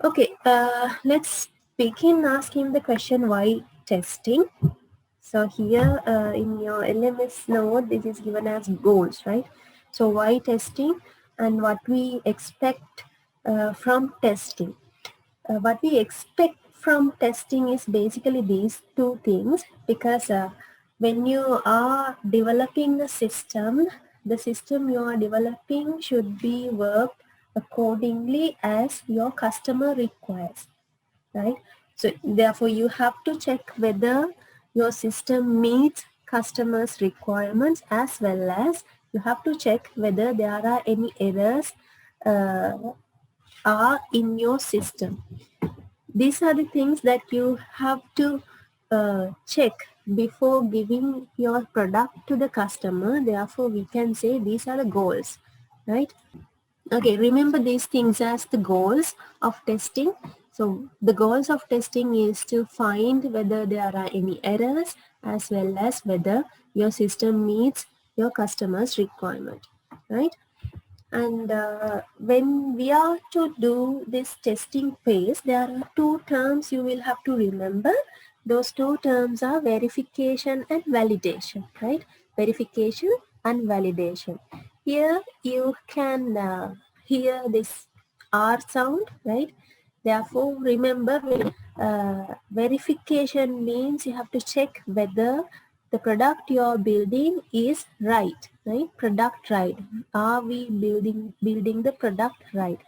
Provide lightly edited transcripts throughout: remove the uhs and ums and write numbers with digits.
Okay, let's begin asking the question why testing. So here in your LMS note, this is given as goals, right? So why testing and what we expect from testing. What we expect from testing is basically these two things because when you are developing the system you are developing should be worked accordingly as your customer requires, right? So therefore you have to check whether your system meets customers requirements, as well as you have to check whether there are any errors uh, are in your system. These are the things that you have to check before giving your product to the customer. Therefore we can say these are the goals, right? Okay, remember these things as the goals of testing. So the goals of testing is to find whether there are any errors, as well as whether your system meets your customer's requirement, right? And when we are to do this testing phase, there are two terms you will have to remember. Those two terms are verification and validation, right? Verification and validation. Here you can hear this R sound, right? Therefore, remember, verification means you have to check whether the product you are building is right? Product right. Are we building the product right?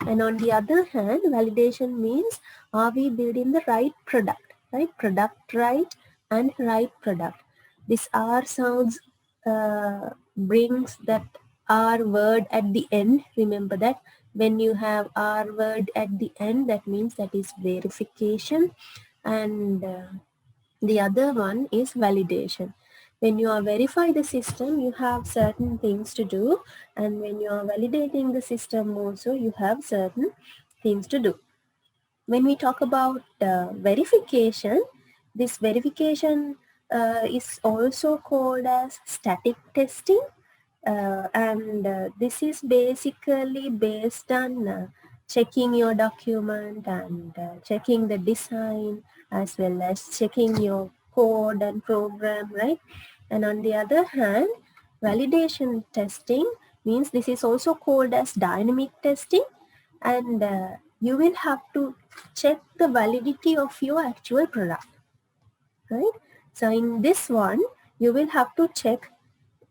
And on the other hand, validation means are we building the right product, right? Product right and right product. This R sounds brings that R word at the end. Remember that when you have R word at the end, that means that is verification, and the other one is validation. When you are verify the system, you have certain things to do, and when you are validating the system also, you have certain things to do. When we talk about verification, this verification is also called as static testing, and this is basically based on checking your document and checking the design, as well as checking your code and program, right? And on the other hand, validation testing means this is also called as dynamic testing, and you will have to check the validity of your actual product, right? So in this one, you will have to check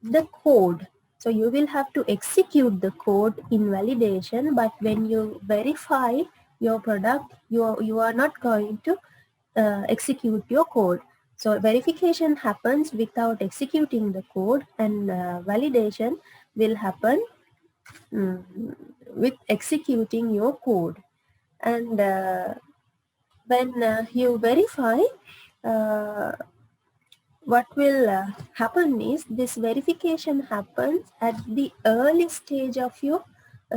the code. So you will have to execute the code in validation, but when you verify your product, you are not going to execute your code. So verification happens without executing the code, and validation will happen mm, with executing your code. And when you verify, uh, what will happen is this verification happens at the early stage of your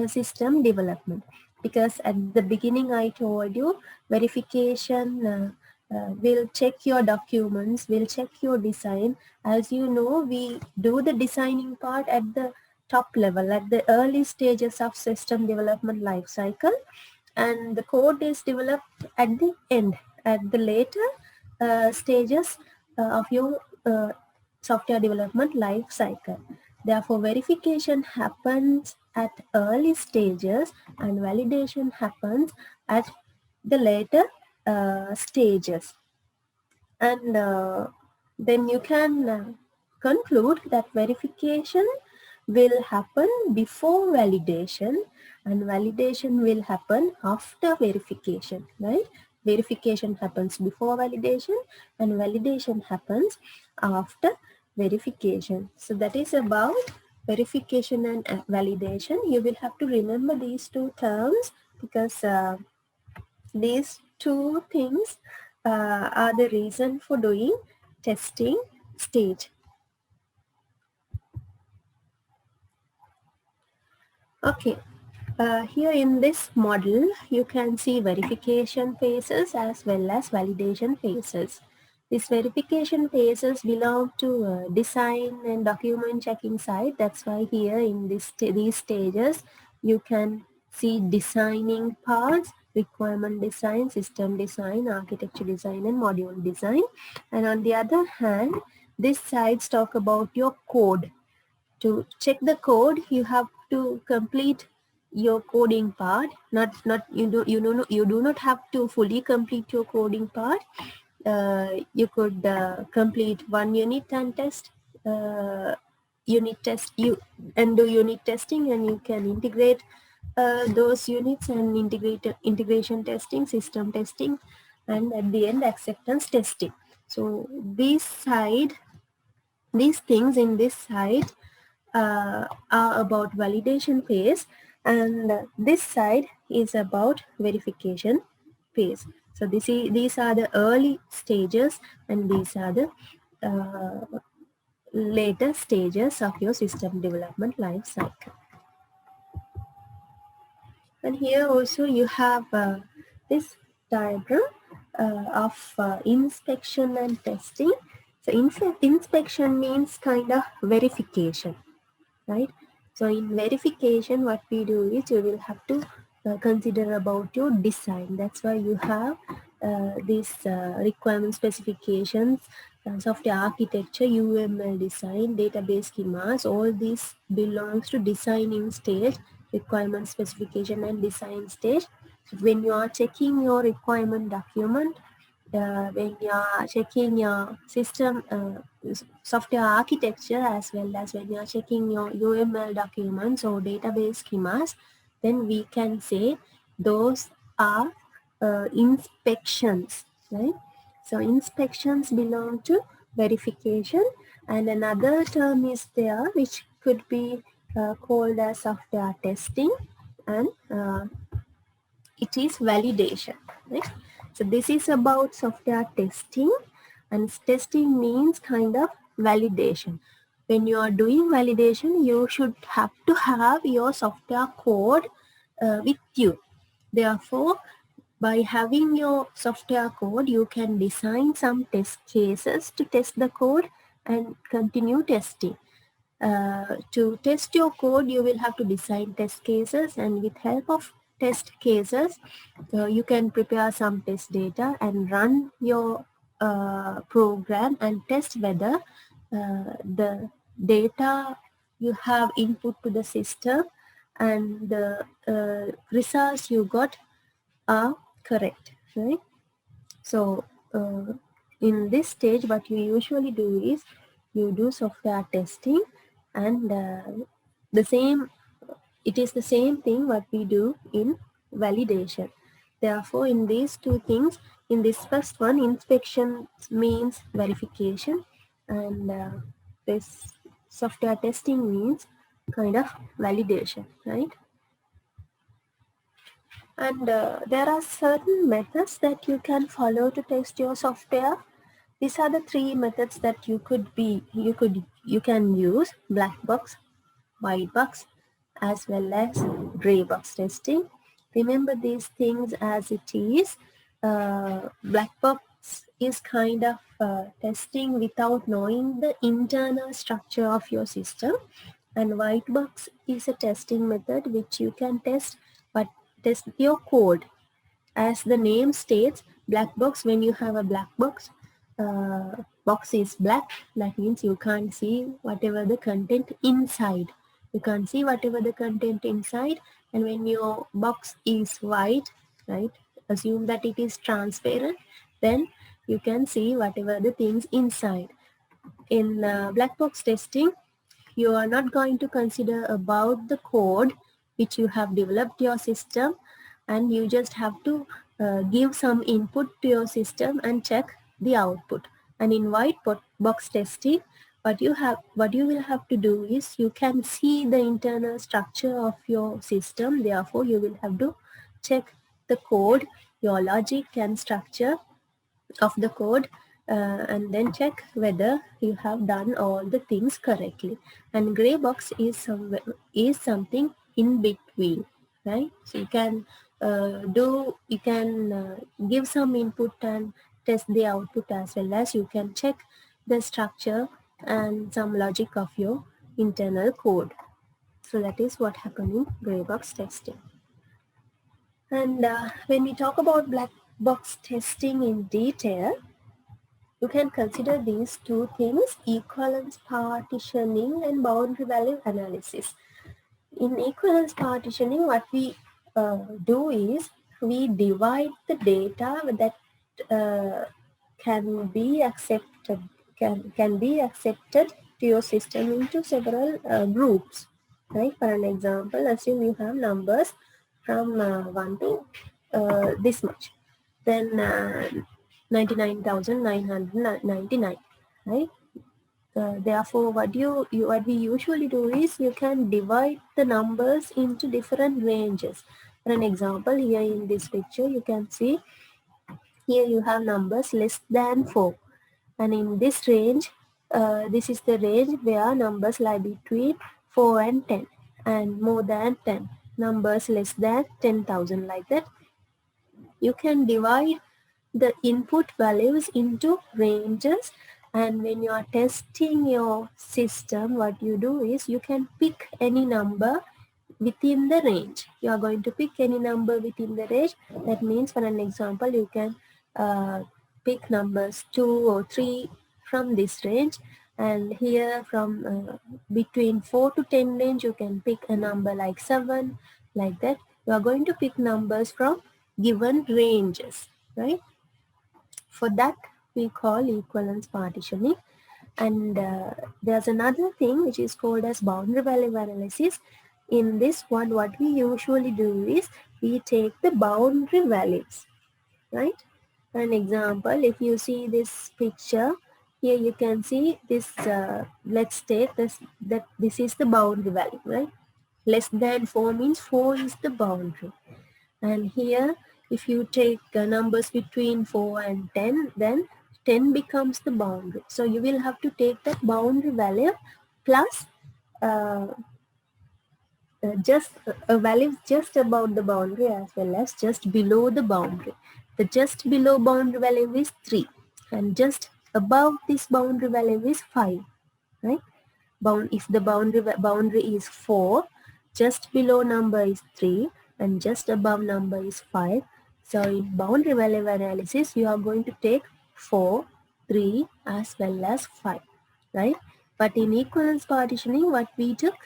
system development, because at the beginning I told you verification will check your documents, will check your design. As you know, we do the designing part at the top level, at the early stages of system development life cycle, and the code is developed at the end, at the later stages of your software development life cycle. Therefore, verification happens at early stages and validation happens at the later stages. And then you can conclude that verification will happen before validation, and validation will happen after verification, right? Verification happens before validation and validation happens after verification. So that is about verification and validation. You will have to remember these two terms because these two things are the reason for doing testing stage. Okay, here in this model, you can see verification phases as well as validation phases. These verification phases belong to design and document checking side. That's why here in these stages, you can see designing parts requirement design, system design, architecture design, and module design. And on the other hand, these sides talk about your code. To check the code, you have to complete your coding part. You do not have to fully complete your coding part. You could complete one unit and test unit test you and do unit testing, and you can integrate those units and integrate integration testing, system testing, and at the end acceptance testing. So these things in this side are about validation phase, and this side is about verification phase. So these are the early stages, and these are the later stages of your system development life cycle. And here also you have this diagram of inspection and testing. So inspection means kind of verification, right? So in verification, what we do is you will have to consider about your design. That's why you have these requirement specifications, software architecture, UML design, database schemas. All these belongs to designing stage, requirement specification and design stage. When you are checking your requirement document, when you are checking your system software architecture, as well as when you are checking your UML documents or database schemas, then we can say those are inspections, right? So inspections belong to verification, and another term is there which could be called as software testing, and it is validation, right? So this is about software testing, and testing means kind of validation. When you are doing validation, you should have to have your software code with you. Therefore, by having your software code, you can design some test cases to test the code and continue testing. To test your code, you will have to design test cases, and with help of test cases, you can prepare some test data and run your program and test whether the data you have input to the system and the results you got are correct, right? So in this stage, what you usually do is you do software testing, and it is the same thing what we do in validation. Therefore, in these two things, in this first one, inspection means verification, and this software testing means kind of validation, right? And there are certain methods that you can follow to test your software. These are the three methods that you can use: black box, white box, as well as gray box testing. Remember these things as it is. Black box is kind of testing without knowing the internal structure of your system, and white box is a testing method which you can test, but test your code. As the name states, black box, when you have a black box, box is black, that means you can't see whatever the content inside. You can't see whatever the content inside. And when your box is white, right, assume that it is transparent, then you can see whatever the things inside. In black box testing, you are not going to consider about the code which you have developed your system, and you just have to give some input to your system and check the output. And in box testing, what you will have to do is you can see the internal structure of your system. Therefore, you will have to check the code, your logic and structure of the code, and then check whether you have done all the things correctly. And gray box is something in between, right? So you can give some input and test the output, as well as you can check the structure and some logic of your internal code. So that is what happened in gray box testing. And when we talk about black box testing in detail, you can consider these two things: equivalence partitioning and boundary value analysis. In equivalence partitioning, what we do is we divide the data that uh, can be accepted can be accepted to your system into several groups. Right? For an example, assume you have numbers from 1 to this much. Then 99,999. Right? Therefore, what we usually do is you can divide the numbers into different ranges. For an example, here in this picture, you can see here you have numbers less than 4, and in this range, this is the range where numbers lie between 4 and 10, and more than 10, numbers less than 10,000, like that. You can divide the input values into ranges, and when you are testing your system, what you do is you can pick any number within the range. You are going to pick any number within the range. That means, for an example, you can pick numbers 2 or 3 from this range, and here from between 4 to 10 range you can pick a number like 7, like that. You are going to pick numbers from given ranges, right? For that, we call equivalence partitioning. And there's another thing which is called as boundary value analysis. In this one, what we usually do is we take the boundary values, right? For an example, if you see this picture, here you can see this, let's take this, that this is the boundary value, right? Less than 4 means 4 is the boundary. And here, if you take numbers between 4 and 10, then 10 becomes the boundary. So you will have to take that boundary value plus uh, just a value just above the boundary as well as just below the boundary. The just below boundary value is 3, and just above this boundary value is 5, right? If the boundary is 4, just below number is 3, and just above number is 5. So in boundary value analysis, you are going to take 4, 3 as well as 5, right? But in equivalence partitioning, what we took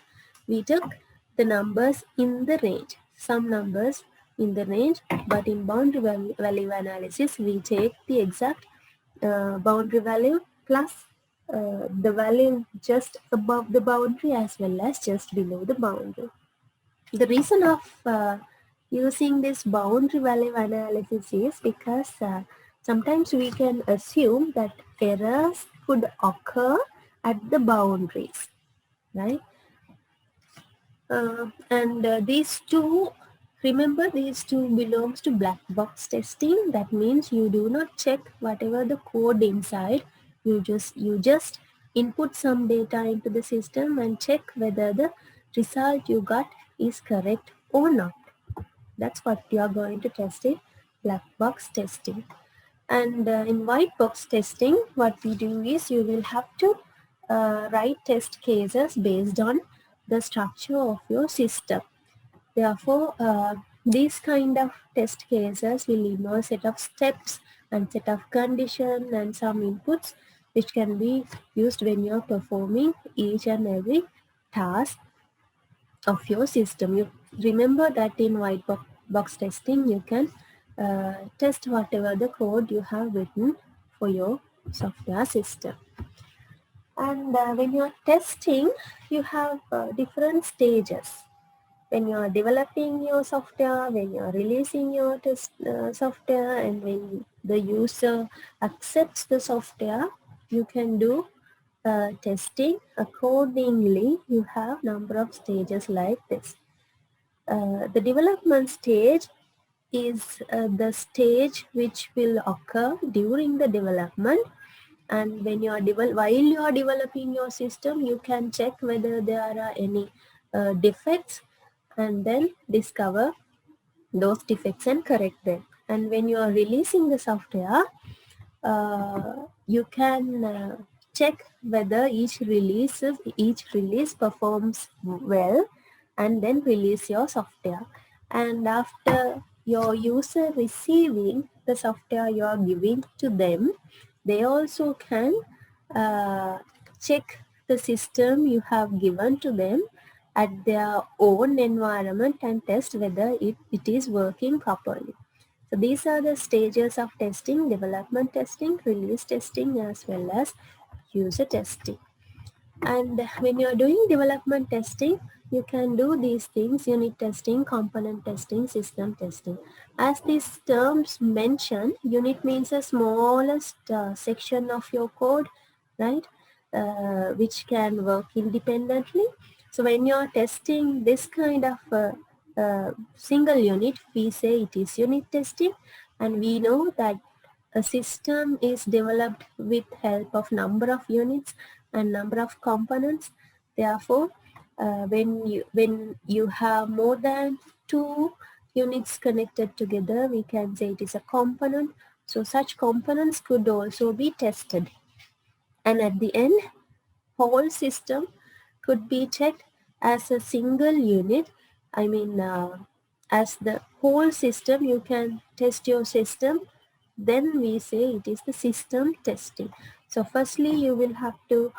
the numbers in the range, some numbers in the range. But in boundary value analysis, we take the exact boundary value plus the value just above the boundary as well as just below the boundary. The reason of using this boundary value analysis is because sometimes we can assume that errors could occur at the boundaries, right? And these two, remember, these two belongs to black box testing. That means you do not check whatever the code inside. You just input some data into the system and check whether the result you got is correct or not. That's what you are going to test in black box testing. And in white box testing, what we do is you will have to write test cases based on the structure of your system. Therefore, these kind of test cases will involve set of steps and set of condition and some inputs which can be used when you're performing each and every task of your system. You remember that in white box testing, you can test whatever the code you have written for your software system. And when you're testing, you have different stages. When you are developing your software, when you are releasing your test software, and when the user accepts the software, you can do testing accordingly. You have number of stages like this. The development stage is the stage which will occur during the development, and when you are while you are developing your system, you can check whether there are any defects and then discover those defects and correct them. And when you are releasing the software, you can check whether each release performs well, and then release your software. And after your user receiving the software you are giving to them, they also can check the system you have given to them at their own environment and test whether it is working properly. So these are the stages of testing: development testing, release testing, as well as user testing. And when you're doing development testing, you can do these things: unit testing, component testing, system testing. As these terms mention, unit means the smallest section of your code, right? Which can work independently. So when you're testing this kind of single unit, we say it is unit testing. And we know that a system is developed with help of number of units and number of components. Therefore, when you have more than two units connected together, we can say it is a component. So such components could also be tested. And at the end, whole system could be checked as a single unit. I mean, as the whole system, you can test your system. Then we say it is the system testing. So firstly, you will have to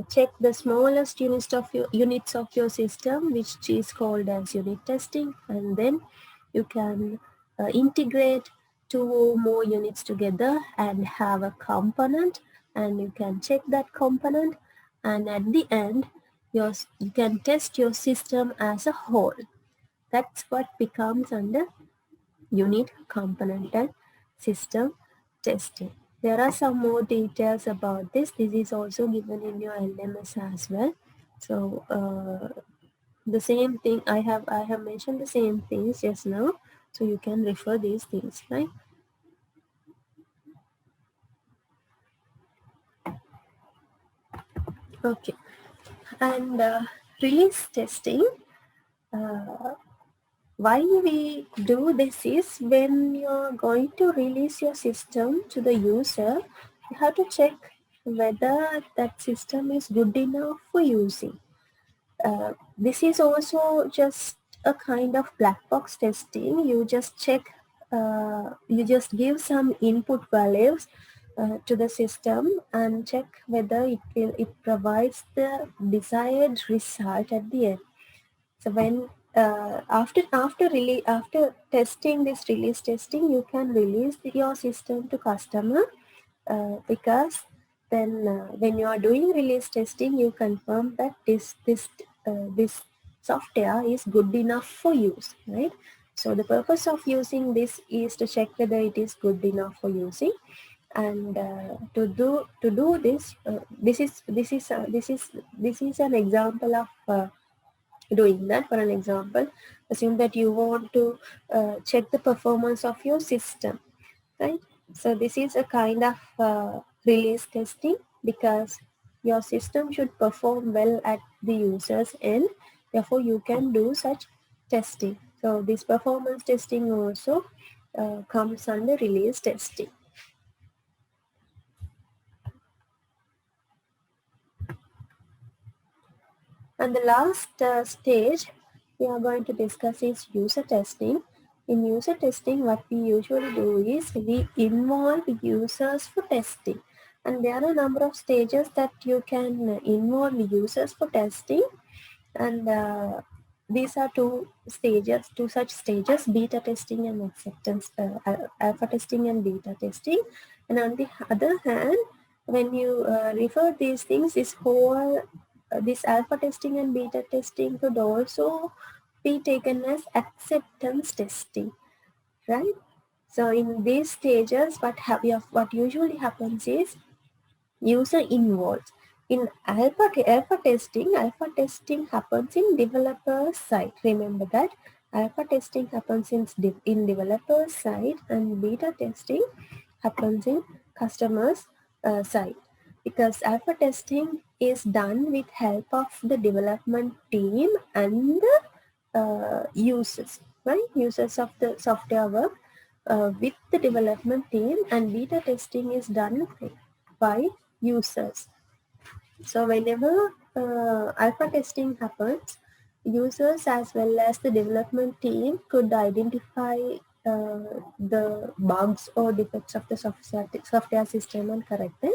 check the smallest units of your system, which is called as unit testing, and then you can integrate two or more units together and have a component, and you can check that component, and at the end you can test your system as a whole. That's what becomes under unit, component, and system testing. There are some more details about this. This is also given in your LMS as well. So the same thing I have mentioned the same things just now, so you can refer these things, right? Okay. And release testing, uh, why we do this is when you're going to release your system to the user, you have to check whether that system is good enough for using. This is also just a kind of black box testing. You just check, you just give some input values to the system and check whether it provides the desired result at the end. So when after testing this release testing, you can release your system to customer, because then when you are doing release testing, you confirm that this software is good enough for use, right? So the purpose of using this is to check whether it is good enough for using. And to do this, this is an example of doing that. For an example, assume that you want to check the performance of your system, right? So this is a kind of release testing, because your system should perform well at the user's end. Therefore, you can do such testing. So this performance testing also comes under release testing. And the last stage we are going to discuss is user testing. In user testing, what we usually do is we involve users for testing. And there are a number of stages that you can involve users for testing. And these are two such stages: beta testing and acceptance, alpha testing and beta testing. And on the other hand, when you refer these things, this alpha testing and beta testing could also be taken as acceptance testing, right? So in these stages, what usually happens is user involved. In alpha testing happens in developer side. Remember that alpha testing happens in developer side, and beta testing happens in customers side. Because alpha testing is done with help of the development team and the users, right? Users of the software work with the development team, and beta testing is done by users. So whenever alpha testing happens, users as well as the development team could identify the bugs or defects of the software system and correct them.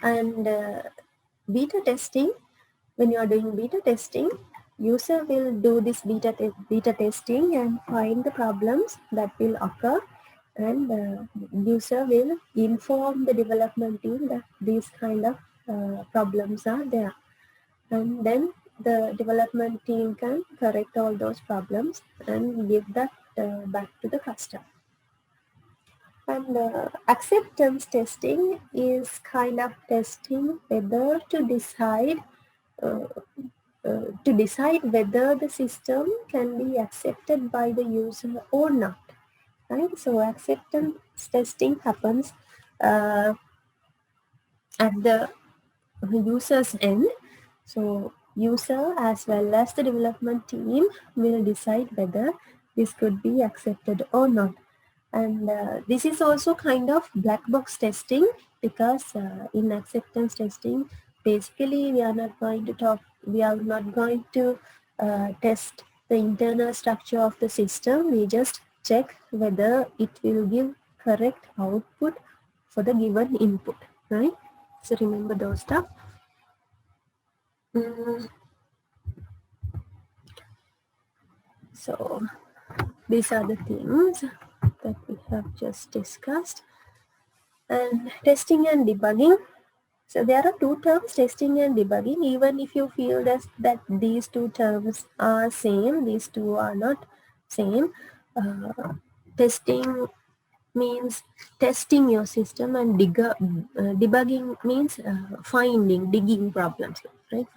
And beta testing, when you are doing beta testing, user will do this beta testing and find the problems that will occur, and user will inform the development team that these kind of problems are there, and then the development team can correct all those problems and give that back to the customer. And acceptance testing is kind of testing whether uh, to decide whether the system can be accepted by the user or not. Right? So acceptance testing happens uh, at the user's end. So user as well as the development team will decide whether this could be accepted or not. And this is also kind of black box testing, because in acceptance testing, basically we are not going to test the internal structure of the system. We just check whether it will give correct output for the given input, right? So remember those stuff. So these are the things that we have just discussed. And testing and debugging. So there are two terms, testing and debugging. Even if you feel that these two terms are same, these two are not same. Testing means testing your system, and debugging means digging problems, right?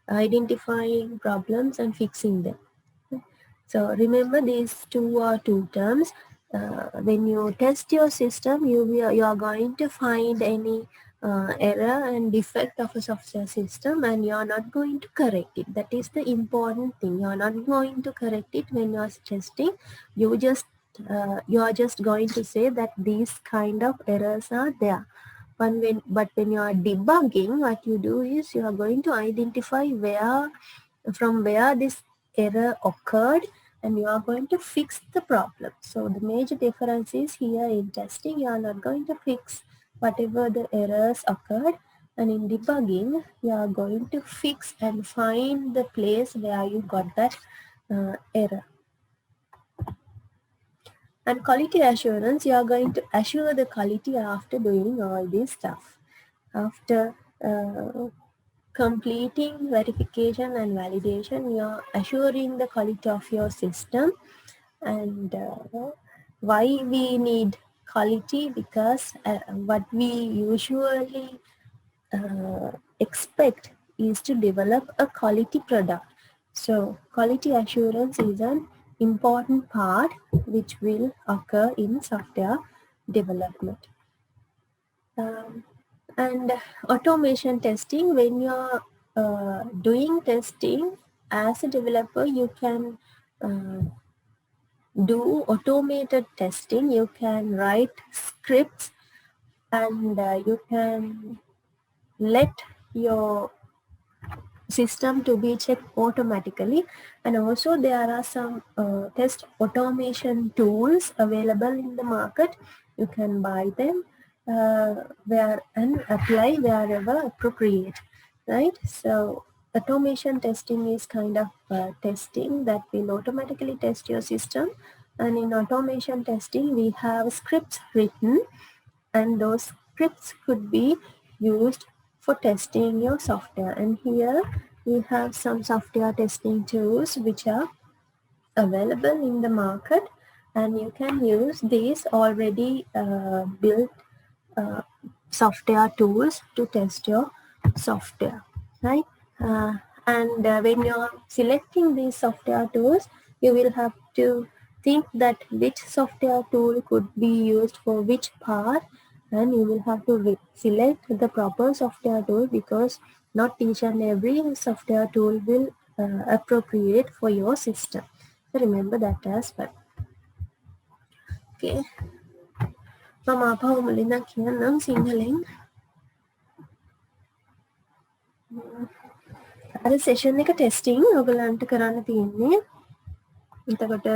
Identifying problems and fixing them. So remember, these two are two terms. When you test your system, you are going to find any error and defect of a software system, and you are not going to correct it. That is the important thing. You are not going to correct it when you are testing. You are just going to say that these kind of errors are there. But when you are debugging, what you do is you are going to identify from where this error occurred, and you are going to fix the problem. So the major difference is, here in testing you are not going to fix whatever the errors occurred, and in debugging you are going to fix and find the place where you got that error. And quality assurance, you are going to assure the quality after doing all this stuff. After completing verification and validation, you are assuring the quality of your system. And why we need quality? Because what we usually expect is to develop a quality product. So quality assurance is an important part which will occur in software development. And automation testing, when you're doing testing as a developer, you can do automated testing. You can write scripts, and you can let your system to be checked automatically. And also there are some test automation tools available in the market. You can buy them where and apply wherever appropriate, right? So automation testing is kind of testing that will automatically test your system. And in automation testing, we have scripts written, and those scripts could be used for testing your software. And here we have some software testing tools which are available in the market, and you can use these already built uh, software tools to test your software, right? Uh, and when you're selecting these software tools, you will have to think that which software tool could be used for which part, and you will have to select the proper software tool, because not each and every software tool will appropriate for your system. So remember that as well. Okay. මම ආපහු මුලින්ම කියන්නම් සිංහලෙන්. අර session එක testing ඔයගලන්ට කරන්න තියෙන්නේ. එතකොට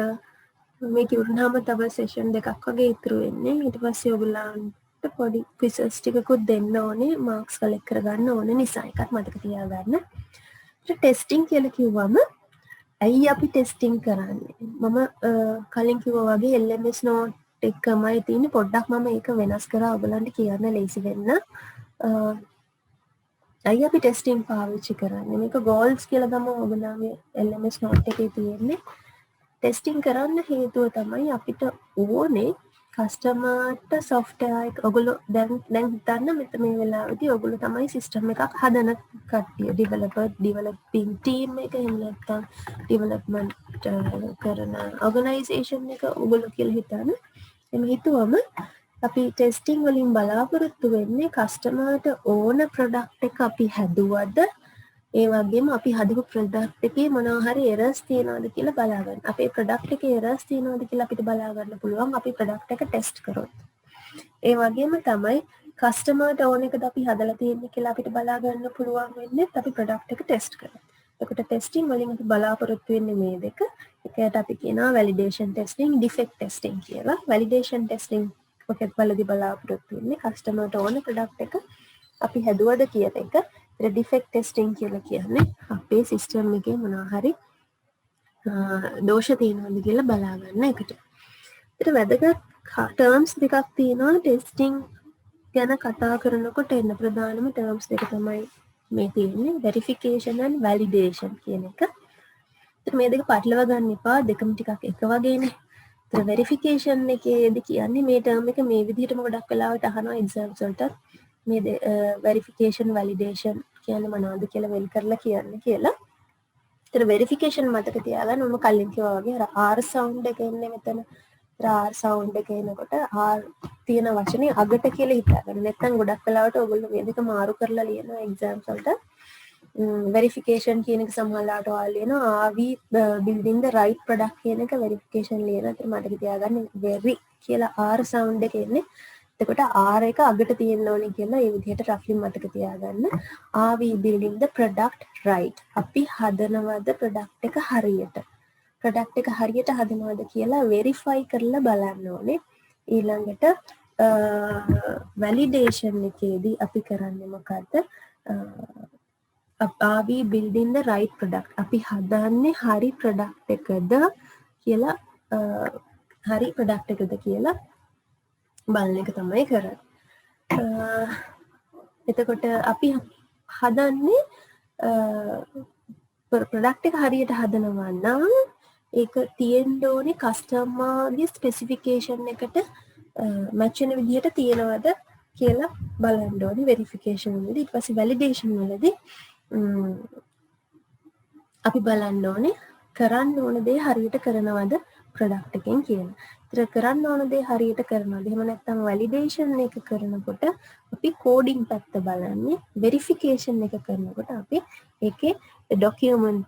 මේක ඉවරනම තව සෙෂන් දෙකක් වගේ ඉතුරු වෙන්නේ. ඊට පස්සේ ඔයගලන්ට පොඩි ක්විසස් ටිකකුත් දෙන්න ඕනේ මාක්ස් කලෙක්ට් කරගන්න ඕනේ නිසා එකක් මතක තියාගන්න. ටෙස්ටිං කියලා කිව්වම ඇයි අපි ටෙස්ටිං කරන්නේ? මම කලින් කිව්වා වගේ LMS නෝට් එකමයි තියෙන්නේ. පොඩ්ඩක් මම ඒක වෙනස් කරා ඔයගලන්ට කියන්න ලේසි වෙන්න. ඇයි අපි ටෙස්ටිං පාවිච්චි කරන්නේ? මේක goals කියලා තමයි ඔයගලගේ LMS නෝට් එකේ තියෙන්නේ. ටෙස්ටිං කරන්න හේතුව තමයි අපිට ඕනේ කස්ටමර්ට software එක ඔයගොල්ලෝ දැන් හිතන්න මෙතන මේ වෙලාවේදී ඔයගොල්ලෝ තමයි සිස්ටම් එකක් හදන කට්ටිය developing team එක එහෙම නැත්නම් development කරන organization එක ඔයගොල්ලෝ කියලා හිතන්න. එමෙ හිතුවම අපි ටෙස්ටිං වලින් බලාපොරොත්තු වෙන්නේ කස්ටමර්ට ඕන ප්‍රොඩක්ට් එක අපි හැදුවද ඒ වගේම අපි හදපු ප්‍රොඩක්ට් එකේ මොනවා හරි එරර්ස් තියනවද කියලා බලා ගන්න. අපේ ප්‍රොඩක්ට් එකේ එරර්ස් තියනවද කියලා අපිට බලා ගන්න පුළුවන් අපි ප්‍රොඩක්ට් එක ටෙස්ට් කරොත්. ඒ වගේම තමයි කස්ටමර්ට ඕන එකද අපි හදලා තියෙන්නේ කියලා අපිට බලා ගන්න පුළුවන් වෙන්නේ අපි ප්‍රොඩක්ට් එක ටෙස්ට් කරලා. එතකොට ටෙස්ටිං වලින් අපි බලාපොරොත්තු වෙන්නේ මේ දෙක. ඒකට අපි කියනවා වැලිඩේෂන් ටෙස්ටිං, ඩිෆෙක්ට් ටෙස්ටිං කියලා. වැලිඩේෂන් ටෙස්ටිං ඔකත් වලදී බලාපොරොත්තු වෙන්නේ කස්ටමර්ට ඕන ප්‍රොඩක්ට් එක අපි හැදුවද කියන එක. ඩිෆෙක්ට් ටෙස්ටිං කියලා කියන්නේ අපේ සිස්ටම් එකේ මොනවා හරි දෝෂ තියෙනවද කියලා බලා ගන්න එකට. ඒත් වැදගත් ටර්ම්ස් දෙකක් තියෙනවා ටෙස්ටිං ගැන කතා කරනකොට එන්න ප්‍රධානම ටර්ම්ස් දෙක තමයි මේ තියෙන්නේ වෙරිෆිකේෂන් and වැලිඩේෂන් කියන එක. ඒත් මේ දෙක පටලවා ගන්න එපා දෙකම ටිකක් එක වගේනේ. ඒත් වෙරිෆිකේෂන් එකේදී කියන්නේ මේ ටර්ම් එක මේ විදිහටම ගොඩක් වෙලාවට අහනවා එක්සාම්ස් වලට මේ වෙරිෆිකේෂන් වැලිඩේෂන් කියන්නේ මොනවද කියලා වෙන් කරලා කියන්න කියලා. ඒතර වෙරිෆිකේෂන් මතක තියාගන්න මම කලින් කිව්වා වගේ අර R sound එක එන්නේ මෙතන. R sound එක එනකොට R තියෙන වචනේ අගට කියලා හිතාගන්න. නැත්නම් ගොඩක් වෙලාවට ඔයගොල්ලෝ මේ දෙක මාරු කරලා ලියනවා එක්සාම්ස් වලට. වෙරිෆිකේෂන් කියන එක සමහරවිට ඔයාලා ලියනවා are we building the right product කියන එක වෙරිෆිකේෂන් ලියනවා. ඒතර මතක තියාගන්න very කියලා R sound එක එන්නේ. එතකොට R එක අගට තියෙන්න ඕනේ කියලා ඒ විදිහට රෆ්ලි මතක තියාගන්න. Are we building the product right? අපි හදනවද ප්‍රොඩක්ට් එක හරියට? ප්‍රොඩක්ට් එක හරියට හදනවද කියලා වෙරිෆයි කරලා බලන්න ඕනේ. ඊළඟට වැලිඩේෂන් එකේදී අපි කරන්නේ මොකද්ද? Are we building the right product? අපි හදන්නේ හරි ප්‍රොඩක්ට් එකද කියලා හරි ප්‍රොඩක්ට් එකද කියලා බලන එක තමයි කරන්නේ. එතකොට අපි හදන්නේ ප්‍රොඩක්ට් එක හරියට හදනවා නම් ඒක තියෙන්න ඕනේ කස්ටමර්ගේ ස්පෙસિෆිකේෂන් එකට මැච් වෙන විදිහට තියෙනවද කියලා බලන්න ඕනේ වෙරිෆිකේෂන් වලදී. ඊට පස්සේ වැලිඩේෂන් වලදී අපි බලන්න ඕනේ කරන්න ඕන දේ හරියට කරනවද ප්‍රොඩක්ට් එකෙන් කියලා. ඒතර කරන්න ඕන දේ හරියට කරනවද? එහෙම නැත්නම් වැලිඩේෂන් එක කරනකොට අපි කෝඩින් පැත්ත බලන්නේ. වෙරිෆිකේෂන් එක කරනකොට අපි ඒකේ ඩොකියුමන්ට්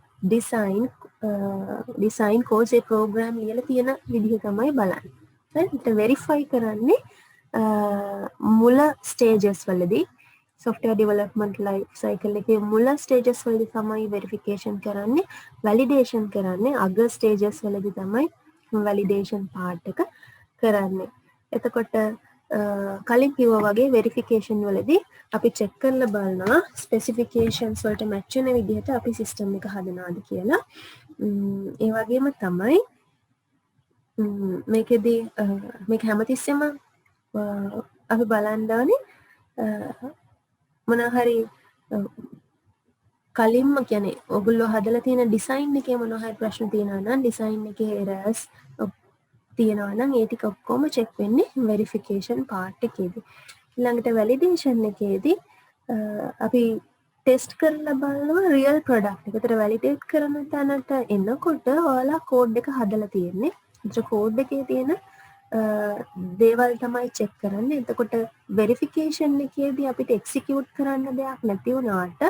ඩිසයින් කෝඩ්ස් ඒ ප්‍රෝග්‍රෑම් ලියලා තියෙන විදිහ තමයි බලන්නේ. හරි? ඒත් වෙරිෆයි කරන්නේ මුල ස්ටේජස් වලදී software development life cycle එකේ මුල stages වලදී තමයි verification කරන්නේ. validation කරන්නේ අග stages වලදී තමයි validation part එක කරන්නේ. එතකොට කලින් කිව්වා වගේ verification වලදී අපි check කරලා බලනවා specifications වලට match වෙන විදිහට අපි system එක හදනවාද කියලා. ඒ වගේම තමයි මේකෙදී මේක හැමතිස්සෙම අපි බලන්න ඕනේ මොනහරි කලින්ම කියන්නේ ඔයගොල්ලෝ හදලා තියෙන ඩිසයින් එකේ මොනහරි ප්‍රශ්න තියෙනවා නම් ඩිසයින් එකේ errors තියෙනවා නම් ඒ ටික ඔක්කොම චෙක් වෙන්නේ වෙරිෆිකේෂන් පාර්ට් එකේදී. ඊළඟට වැලිඩේෂන් එකේදී අපි ටෙස්ට් කරලා බලනවා රියල් ප්‍රොඩක්ට් එක. ඒතර වැලිඩේට් කරන තැනට එනකොට ඔයාලා කෝඩ් එක හදලා තියෙන්නේ. ඒතර කෝඩ් එකේ තියෙන දේවල් තමයි චෙක් කරන්නේ. එතකොට වෙරිෆිකේෂන් එකේදී අපිට එක්සිකියුට් කරන්න දෙයක් නැති වුණාට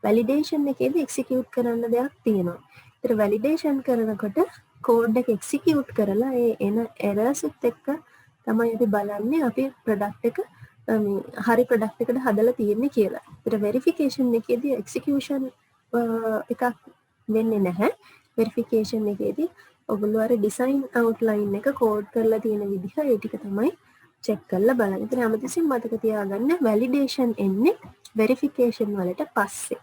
වැලිඩේෂන් එකේදී එක්සිකියුට් කරන්න දෙයක් තියෙනවා. ඒතර වැලිඩේෂන් කරනකොට කෝඩ් එක එක්සිකියුට් කරලා ඒ එන එරර්ස් එක්ක තමයි අපි බලන්නේ අපි ප්‍රොඩක්ට් එක හරි ප්‍රොඩක්ට් එකකට හදලා තියෙන්නේ කියලා. ඒතර වෙරිෆිකේෂන් එකේදී එක්සිකියුෂන් එකක් වෙන්නේ නැහැ. වෙරිෆිකේෂන් එකේදී ඔයගොල්ලෝ අර ඩිසයින් අවුට්ලයින් එක කෝඩ් කරලා තියෙන විදිහ ඒ ටික තමයි චෙක් කරලා බලන්න. ඉතින් හැමතිස්සෙම මතක තියාගන්න වැලිඩේෂන් එන්නේ වෙරිෆිකේෂන් වලට පස්සේ.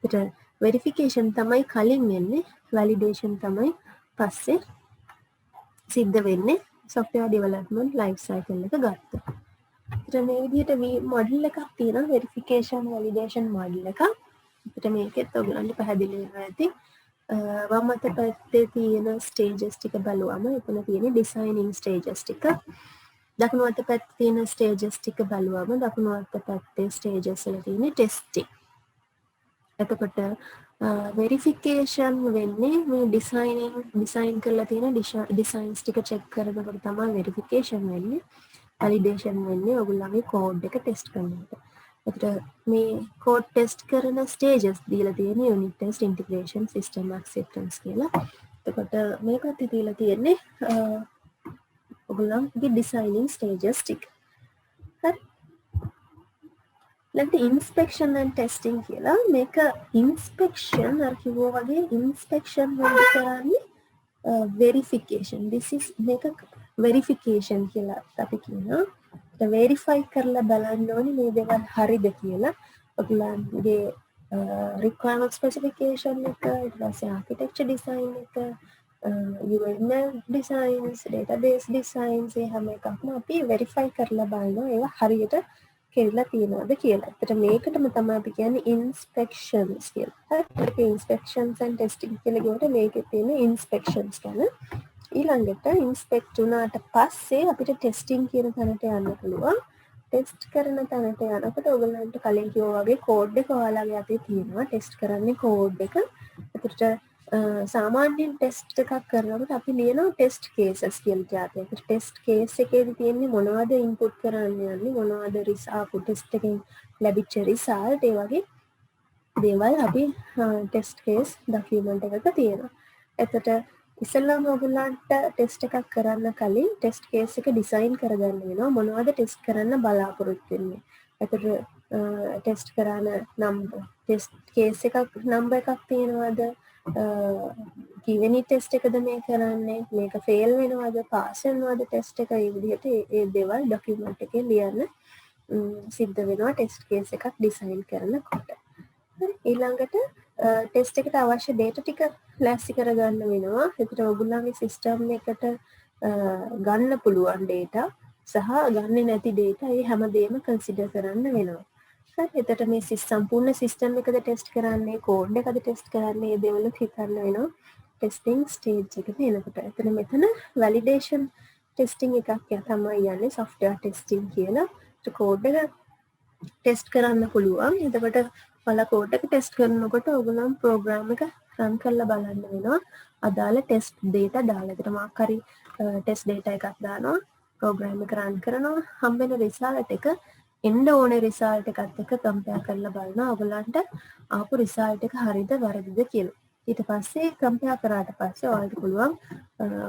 ඒතර වෙරිෆිකේෂන් තමයි කලින් එන්නේ, වැලිඩේෂන් තමයි පස්සේ සිද්ධ වෙන්නේ software development life cycle එක ගත්තොත්. ඒතර මේ විදිහට මොඩල් එකක් තියෙනවා වෙරිෆිකේෂන් වැලිඩේෂන් මොඩල් එකක්. අපිට මේකෙත් ඔයගලන්ට පැහැදිලි වෙනවා ඇති. වම් අත පැත්තේ තියෙන ස්ටේජස් ටික බලුවම එතන තියෙන ඩිසයිනින් ස්ටේජස් ටික. දකුණු අත පැත්තේ තියෙන ස්ටේජස් ටික බලුවම දකුණු අත පැත්තේ ස්ටේජස් වල තියෙන ටෙස්ටිං. එතකොට වෙරිෆිකේෂන් වෙන්නේ මේ ඩිසයින් කරලා තියෙන ඩිසයින්ස් ටික චෙක් කරනකොට තමයි වෙරිෆිකේෂන් වෙන්නේ. වැලිඩේෂන් වෙන්නේ ඔයගොල්ලන්ගේ කෝඩ් එක ටෙස්ට් කරනකොට. එතකොට මේ කෝඩ් ටෙස්ට් කරන ස්ටේජස් දීලා තියෙන unit test, integration, system acceptance කියලා. එතකොට මේකත් දීලා තියෙන්නේ ඔයගොල්ලන්ගේ ඩිසයිනින් ස්ටේජස් ටික. හරි. ඊළඟට ඉන්ස්පෙක්ෂන් ඇන්ඩ් ටෙස්ටිං කියලා. මේක ඉන්ස්පෙක්ෂන් අර කිව්වා වගේ ඉන්ස්පෙක්ෂන් වලදී කරන්නේ වෙරිෆිකේෂන්. මේක වෙරිෆිකේෂන් කියලා අපි කියනවා. වෙරිෆයි කරලා බලන්න ඕනේ මේ දේවල් හරිද කියලා. ඔයගොල්ලන්ගේ requirement specification එක, ඊට පස්සේ architecture design එක, UML designs, database designs ඒ හැම එකක්ම අපි verify කරලා බලනවා ඒවා හරියට කෙරලා තියෙනවද කියලා. ඒකට මේකටම තමයි අපි කියන්නේ inspections කියලා. හරි. ඒක inspections and testing කියලා කියනකොට මේකේ තියෙන inspections ගැන. ඊළඟට ඉන්ස්පෙක්ට් වුණාට පස්සේ අපිට ටෙස්ටිං කියන තැනට යන්න පුළුවන්. ටෙස්ට් කරන තැනට යනකොට ඔයගොල්ලන්ට කලින් කිව්වා වගේ කෝඩ් එක ඔයාලගේ අතේ තියෙනවා. ටෙස්ට් කරන්නේ කෝඩ් එක. ඒකට සාමාන්‍යයෙන් ටෙස්ට් එකක් කරනකොට අපි ලියනවා ටෙස්ට් කේසස් කියලා જાතියක්. ඒකට ටෙස්ට් කේස් එකේදී තියෙන්නේ මොනවද ඉන්පුට් කරන්න යන්නේ, මොනවද ආපු ටෙස්ට් එකෙන් ලැබිච්ච රිසල්ට්, ඒ වගේ දේවල් අපි ටෙස්ට් කේස් ඩොකියුමන්ට් එකක තියෙනවා. එතකොට ඉස්සෙල්ලාම ඔයගොල්ලන්ට ටෙස්ට් එකක් කරන්න කලින් ටෙස්ට් කේස් එක ඩිසයින් කරගන්න වෙනවා. මොනවද ටෙස්ට් කරන්න බලාපොරොත්තු වෙන්නේ. එතකොට ටෙස්ට් කරන ටෙස්ට් කේස් එකක් නම්බර් එකක් තියෙනවද? කිවෙනි ටෙස්ට් එකද මේ කරන්නේ? මේක ෆේල් වෙනවද? පාස් වෙනවද ටෙස්ට් එක? ඒ විදිහට ඒ දේවල් ඩොකියුමන්ට් එකේ ලියන්න සිද්ධ වෙනවා ටෙස්ට් කේස් එකක් ඩිසයින් කරනකොට. ඊළඟට ටෙස්ට් එකට අවශ්‍ය data ටික ලෑස්ති කරගන්න වෙනවා. ඒකට ඔයගොල්ලන්ගේ සිස්ටම් එකට ගන්න පුළුවන් data සහ ගන්නේ නැති data ඒ හැමදේම කන්සිඩර් කරන්න වෙනවා. හරි. එතකොට මේ සම්පූර්ණ සිස්ටම් එකද ටෙස්ට් කරන්නේ, කෝඩ් එකද ටෙස්ට් කරන්නේ, මේ දේවල් හිතන්න වෙනවා. ටෙස්ටිං ස්ටේජ් එකට එනකොට. එතන මෙතන වැලිඩේෂන් ටෙස්ටිං එකක් තමයි යන්නේ software testing කියලා. කෝඩ් එක ටෙස්ට් කරන්න පුළුවන්. එතකොට ඔයාලා කෝඩ් එක ටෙස්ට් කරනකොට ඔයගොල්ලන් ප්‍රෝග්‍රෑම් එක රන් කරලා බලන්න වෙනවා. අදාළ ටෙස්ට් data දාලා. ඒකට මාක් හරි ටෙස්ට් data එකක් දානවා. ප්‍රෝග්‍රෑම් එක රන් කරනවා. හම්බෙන රිසල්ට් එක එන්න ඕනේ රිසල්ට් එකත් එක්ක කම්පෙයාර් කරලා බලනවා. ඔයගොල්ලන්ට ආපු රිසල්ට් එක හරිද වැරදිද කියලා. ඊට පස්සේ කම්පෙයාර් කරාට පස්සේ ඔයාලට පුළුවන්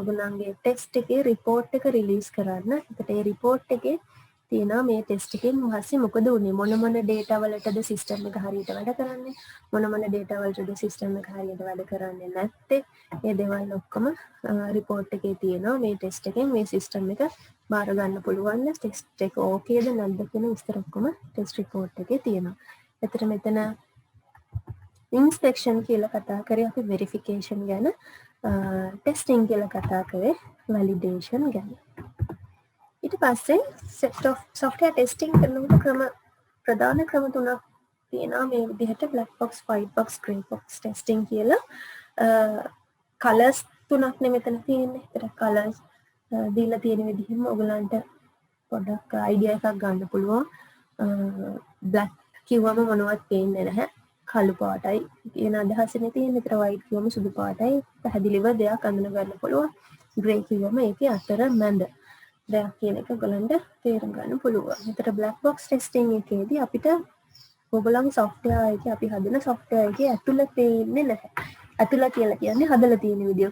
ඔයගොල්ලන්ගේ ටෙස්ට් එකේ රිපෝට් එක රිලීස් කරන්න. ඒකට ඒ රිපෝට් එකේ තියෙනවා මේ ටෙස්ට් එකෙන් පස්සේ මොකද උනේ, මොන data වලටද සිස්ටම් එක හරියට වැඩ කරන්නේ, මොන data වලටද සිස්ටම් එක හරියට වැඩ කරන්නේ නැත්තේ, මේ දේවල් ඔක්කොම රිපෝට් එකේ තියෙනවා. මේ ටෙස්ට් එකෙන් මේ සිස්ටම් එක බාර ගන්න පුළුවන් ද, ටෙස්ට් එක ඕකේද නැද්ද කියන විස්තර ඔක්කොම ටෙස්ට් රිපෝට් එකේ තියෙනවා. එතකොට මෙතන ඉන්ස්පෙක්ෂන් කියලා කතා කරේ අපි වෙරිෆිකේෂන් ගැන, ටෙස්ටිං කියලා කතා කරේ වැලිඩේෂන් ගැන. ඊට පස්සේ software testing කරනකොට ප්‍රධාන ක්‍රම තුනක් තියෙනවා මේ විදිහට black box, white box, grey box testing කියලා. colors තුනක් මෙතන තියෙන්නේ. ඒතර colors දීලා තියෙන විදිහෙම ඔයගලන්ට පොඩ්ඩක් idea එකක් ගන්න පුළුවන්. black කිව්වම මොනවත් පේන්නේ නැහැ. කළු පාටයි කියන අදහසනේ තියෙන්නේ. ඒතර white කිව්වම සුදු පාටයි. පැහැදිලිව දෙයක් අඳුන ගන්න පුළුවන්. grey කිව්වම ඒකේ අතර මැද දෙයක් කියන එක ඔයගලන්ට තේරුම් ගන්න පුළුවන්. ඒතර black box testing එකේදී අපිට ඔයගලන්ගේ software එකේ අපි හදන software එකේ ඇතුළ පේන්නේ නැහැ. ඇතුළ කියලා කියන්නේ හදලා තියෙන විදිය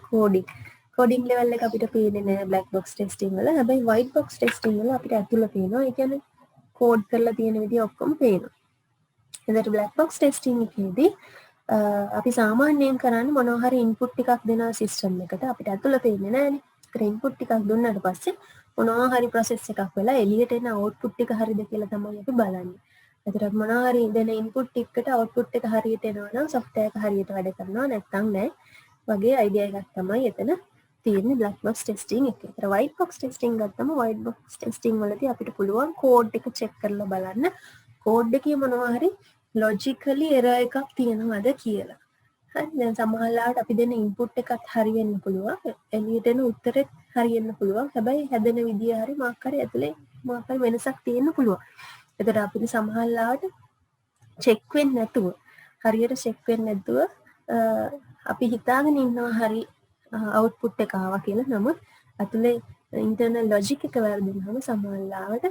coding level එක අපිට පේන්නේ නැහැ black box testing වල. හැබැයි white box testing වල අපිට ඇතුළ පේනවා. ඒ කියන්නේ code කරලා තියෙන විදිය ඔක්කොම පේනවා. එතකොට black box testing එකේදී අපි සාමාන්‍යයෙන් කරන්නේ මොනවා හරි ඉන්පුට් ටිකක් දෙනවා සිස්ටම් එකට අපිට ඇතුළ පේන්නේ නැහැනේ. ඒකට ඉන්පුට් ටිකක් දුන්නාට පස්සේ මොනවා හරි ප්‍රොසෙස් එකක් වෙලා එළියට එන අවුට්පුට් ටික හරියද කියලා තමයි අපි බලන්නේ. එතකොට මොනවා හරි දෙන ඉන්පුට් ටිකට අවුට්පුට් එක හරියට එනවා නම් සොෆ්ට්වෙයාර් එක හරියට වැඩ කරනවා නැත්නම් නෑ වගේ අයිඩියා එකක් තමයි එතන තියෙන්නේ බ්ලැක් බොක්ස් ටෙස්ටිං එකේ. ඒතර වයිට් බොක්ස් ටෙස්ටිං ගත්තම වයිට් බොක්ස් ටෙස්ටිං වලදී අපිට පුළුවන් කෝඩ් එක චෙක් කරලා බලන්න කෝඩ් එකේ මොනවා හරි ලොජිකලි එරර් එකක් තියෙනවද කියලා. හරි දැන් සමහරවිට අපි දෙන ඉන්පුට් එකත් හරියෙන්න පුළුවන්. එළියට එන උත්තරෙත් හරියෙන්න පුළුවන්. හැබැයි හැදෙන විදිය හරි මොකක් හරි ඇතුලේ මොකක් හරි වෙනසක් තියෙන්න පුළුවන්. එතකොට අපිට සමහරවිට චෙක් වෙන්නේ නැතුව හරියට චෙක් වෙන්නේ නැතුව අපි හිතාගෙන ඉන්නවා හරි අවුට්පුට් එක ආවා කියලා. නමුත් ඇතුලේ ඉන්ටර්නල් ලොජික් එක වැරදුනහම සමහරවිට